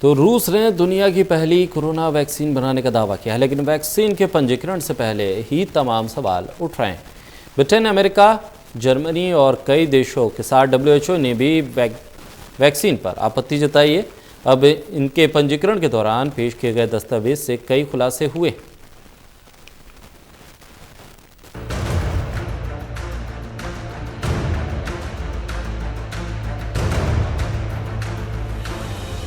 तो रूस ने दुनिया की पहली कोरोना वैक्सीन बनाने का दावा किया है, लेकिन वैक्सीन के पंजीकरण से पहले ही तमाम सवाल उठ रहे हैं। ब्रिटेन, अमेरिका, जर्मनी और कई देशों के साथ WHO ने भी वैक्सीन पर आपत्ति जताई है। अब इनके पंजीकरण के दौरान पेश किए गए दस्तावेज से कई खुलासे हुए।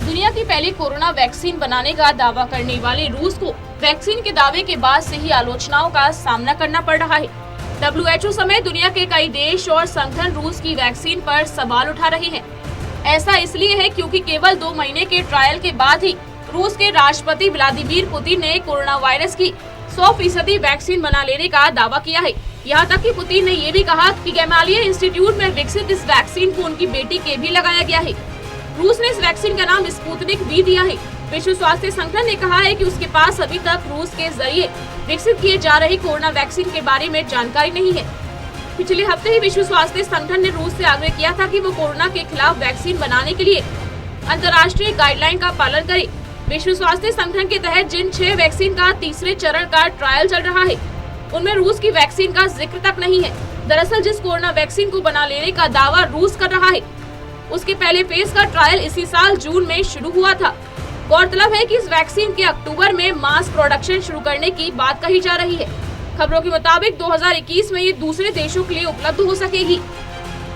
दुनिया की पहली कोरोना वैक्सीन बनाने का दावा करने वाले रूस को वैक्सीन के दावे के बाद से ही आलोचनाओं का सामना करना पड़ रहा है। WHO समेत दुनिया के कई देश और संगठन रूस की वैक्सीन पर सवाल उठा रहे हैं। ऐसा इसलिए है क्योंकि केवल 2 महीने के ट्रायल के बाद ही रूस के राष्ट्रपति व्लादिमीर पुतिन ने कोरोना वायरस की 100% वैक्सीन बना लेने का दावा किया है। यहाँ तक कि पुतिन ने ये भी कहा कि गैमालिया इंस्टीट्यूट में विकसित इस वैक्सीन को उनकी बेटी के भी लगाया गया है। रूस ने इस वैक्सीन का नाम स्पुतनिक वी दिया है। विश्व स्वास्थ्य संगठन ने कहा है कि उसके पास अभी तक रूस के जरिए विकसित किए जा रहे कोरोना वैक्सीन के बारे में जानकारी नहीं है। पिछले हफ्ते ही विश्व स्वास्थ्य संगठन ने रूस से आग्रह किया था कि वो कोरोना के खिलाफ वैक्सीन बनाने के लिए अंतर्राष्ट्रीय गाइडलाइन का पालन करे। विश्व स्वास्थ्य संगठन के तहत जिन 6 वैक्सीन का तीसरे चरण का ट्रायल चल रहा है, उनमें रूस की वैक्सीन का जिक्र तक नहीं है। दरअसल जिस कोरोना वैक्सीन को बना लेने का दावा रूस कर रहा है, उसके पहले फेज का ट्रायल इसी साल जून में शुरू हुआ था। गौरतलब है कि इस वैक्सीन के अक्टूबर में मास प्रोडक्शन शुरू करने की बात कही जा रही है। खबरों के मुताबिक 2021 में ये दूसरे देशों के लिए उपलब्ध हो सकेगी।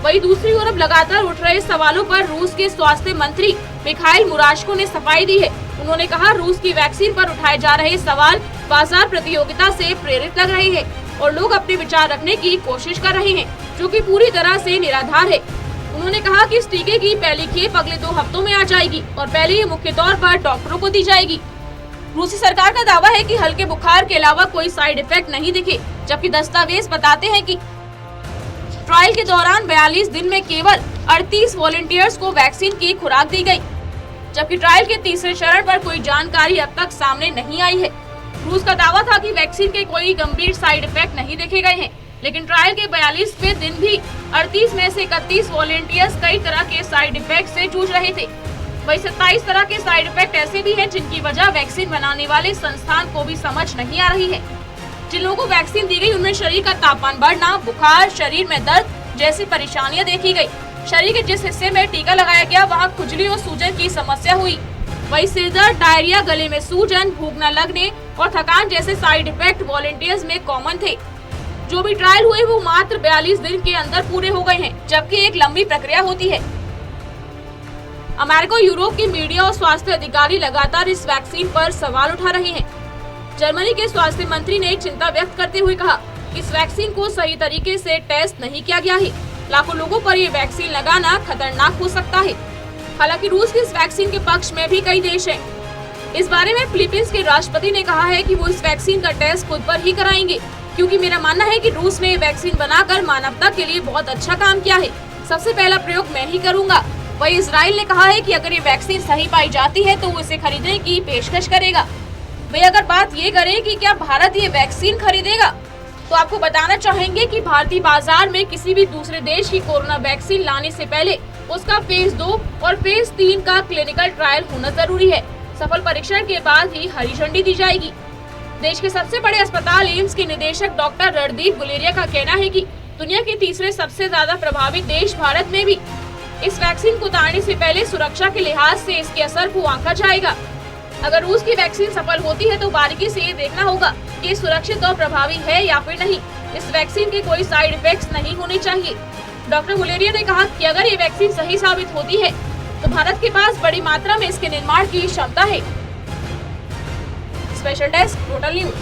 वहीं दूसरी ओर अब लगातार उठ रहे सवालों पर रूस के स्वास्थ्य मंत्री मिखाइल मुराशको ने सफाई दी है। उन्होंने कहा, रूस की वैक्सीन पर उठाए जा रहे सवाल बाजार प्रतियोगिता से प्रेरित लग रहे हैं और लोग अपने विचार रखने की कोशिश कर रहे हैं, जो कि पूरी तरह से निराधार है। उन्होंने कहा कि इस टीके की पहली खेप अगले 2 हफ्तों में आ जाएगी और पहले ये मुख्य तौर पर डॉक्टरों को दी जाएगी। रूसी सरकार का दावा है कि हल्के बुखार के अलावा कोई साइड इफेक्ट नहीं दिखे, जबकि दस्तावेज बताते हैं कि ट्रायल के दौरान 42 दिन में केवल 38 वॉलंटियर्स को वैक्सीन की खुराक दी गई, जबकि ट्रायल के तीसरे चरण पर कोई जानकारी अब तक सामने नहीं आई है। रूस का दावा था कि वैक्सीन के कोई गंभीर साइड इफेक्ट नहीं देखे गए हैं, लेकिन ट्रायल के 42वें दिन भी 38 में से 31 वॉलंटियर्स कई तरह के साइड इफेक्ट से जूझ रहे थे। वही 27 तरह के साइड इफेक्ट ऐसे भी हैं जिनकी वजह वैक्सीन बनाने वाले संस्थान को भी समझ नहीं आ रही है। जिन लोगों को वैक्सीन दी गई उनमें शरीर का तापमान बढ़ना, बुखार, शरीर में दर्द जैसी परेशानियां देखी गई। शरीर के जिस हिस्से में टीका लगाया गया वहाँ खुजली और सूजन की समस्या हुई। वही सिरदर्द, डायरिया, गले में सूजन, भूख न लगने और थकान जैसे साइड इफेक्ट वॉलंटियर्स में कॉमन थे। जो भी ट्रायल हुए वो मात्र 42 दिन के अंदर पूरे हो गए हैं, जबकि एक लंबी प्रक्रिया होती है। अमेरिका और यूरोप की मीडिया और स्वास्थ्य अधिकारी लगातार इस वैक्सीन पर सवाल उठा रहे हैं। जर्मनी के स्वास्थ्य मंत्री ने चिंता व्यक्त करते हुए कहा कि इस वैक्सीन को सही तरीके से टेस्ट नहीं किया गया है। लाखों लोगों पर ये वैक्सीन लगाना खतरनाक हो सकता है। हालांकि रूस की इस वैक्सीन के पक्ष में भी कई देश हैं। इस बारे में फिलीपींस के राष्ट्रपति ने कहा है कि वो इस वैक्सीन का टेस्ट खुद पर ही कराएंगे, क्योंकि मेरा मानना है कि रूस ने वैक्सीन बनाकर मानवता के लिए बहुत अच्छा काम किया है। सबसे पहला प्रयोग मैं ही करूंगा। वही इजराइल ने कहा है कि अगर ये वैक्सीन सही पाई जाती है तो वो इसे खरीदने की पेशकश करेगा। वे अगर बात ये करें कि क्या भारत ये वैक्सीन खरीदेगा, तो आपको बताना चाहेंगे कि भारतीय बाजार में किसी भी दूसरे देश की कोरोना वैक्सीन लाने से पहले उसका फेज 2 और फेज 3 का क्लिनिकल ट्रायल होना जरूरी है। सफल परीक्षण के बाद ही हरी झंडी दी जाएगी। देश के सबसे बड़े अस्पताल एम्स के निदेशक डॉक्टर रणदीप गुलेरिया का कहना है कि दुनिया के तीसरे सबसे ज्यादा प्रभावित देश भारत में भी इस वैक्सीन को उतारने से पहले सुरक्षा के लिहाज से इसके असर को आंका जाएगा। अगर रूस की वैक्सीन सफल होती है तो बारीकी से ये देखना होगा कि ये सुरक्षित और प्रभावी है या फिर नहीं। इस वैक्सीन के कोई साइड इफेक्ट्स नहीं होने चाहिए। डॉक्टर गुलेरिया ने कहा कि अगर ये वैक्सीन सही साबित होती है तो भारत के पास बड़ी मात्रा में इसके निर्माण की क्षमता है। Special desk, total news.